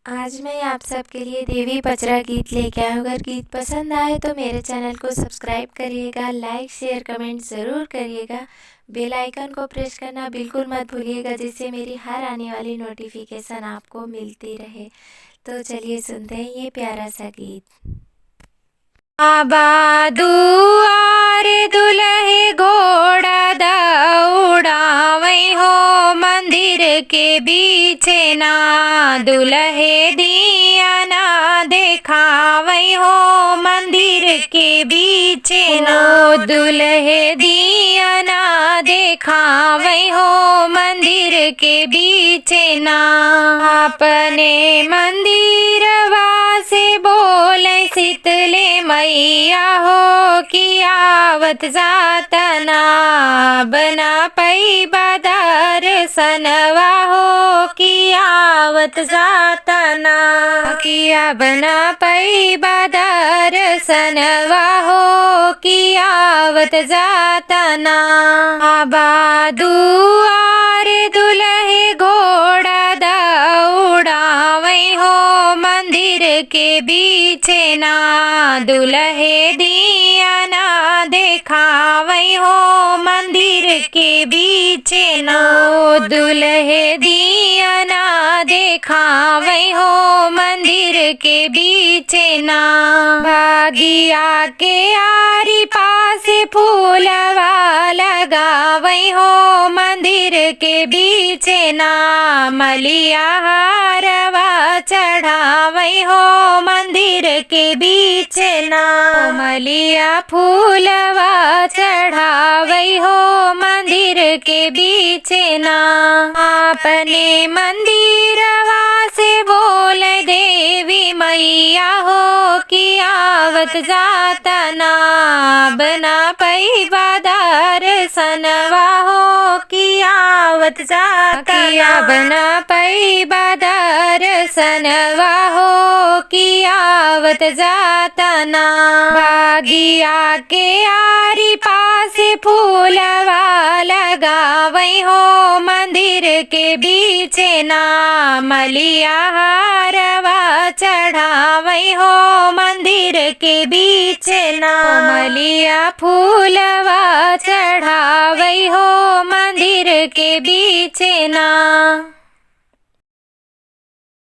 आज मैं आप सबके लिए देवी पचरा गीत लेके आया हूँ। अगर गीत पसंद आए तो मेरे चैनल को सब्सक्राइब करिएगा, लाइक शेयर कमेंट ज़रूर करिएगा। बेल आइकन को प्रेस करना बिल्कुल मत भूलिएगा, जिससे मेरी हर आने वाली नोटिफिकेशन आपको मिलती रहे। तो चलिए सुनते हैं ये प्यारा सा गीत। आबा दुआर दुल्हे घोड़ा दौड़ावै हो, मंदिर के बीचे ना दुल्हे दिया ना देखावै हो, मंदिर के बीचे ना दुल्हे दिया ना देखावै हो, मंदिर के बीचे ना। अपने मंदिरवा से बोले शीतले मैया हो, कि आवत जातना बना पई बादर सनवा हो, कि आवत जातना किया बना पई बादर सनवा हो, कि आवत जातना। आबा दुआर दुल्हे घोड़ा दौड़ावै हो, मंदिर के बीचे ना दुल्हे दिया ना देखावै हो, मंदिर के बीचे ना दुल्हे दिया ना देखावै हो, मंदिर के बीचे ना। बागिया के आरी पास फूलवा लगावै हो, मंदिर के बीचे ना मलिया हारवा चढ़ावै हो, मंदिर के बीचे ना मलिया फूलवा चढ़ावै हो, मंदिर के बीचे ना। अपने मंदिरवा से बोल देवी मैया हो, कि आवत जातना बना पई बादर सनवा हो, कि आवत जातना बना पई बादर सनवा हो, कि आवत जातना। बागिया के आरी पास फूलवा लगावै हो, मंदिर के बीचे ना मलिया हारवा चढ़ावै हो, मंदिर के बीचे ना मलिया फूलवा चढ़ावै हो, मंदिर के बीचे ना।